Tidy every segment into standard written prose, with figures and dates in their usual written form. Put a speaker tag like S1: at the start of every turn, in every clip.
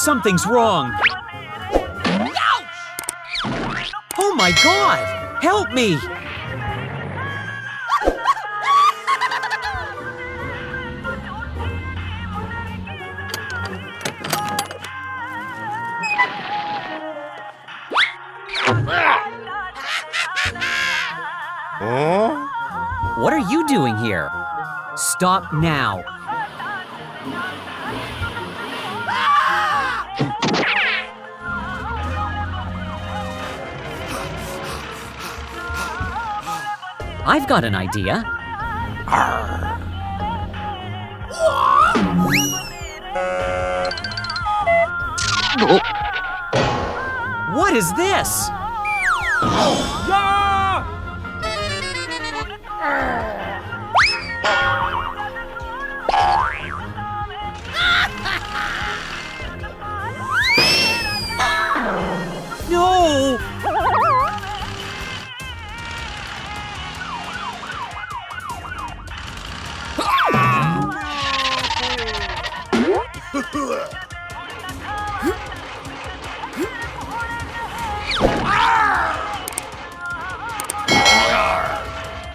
S1: Something's wrong. Oh my God! Help me! What are you doing here? Stop now. I've got an idea. What is this? No!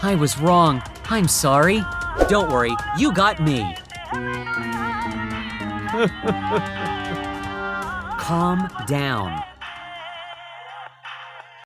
S1: I was wrong. I'm sorry. Don't worry, you got me. Calm down.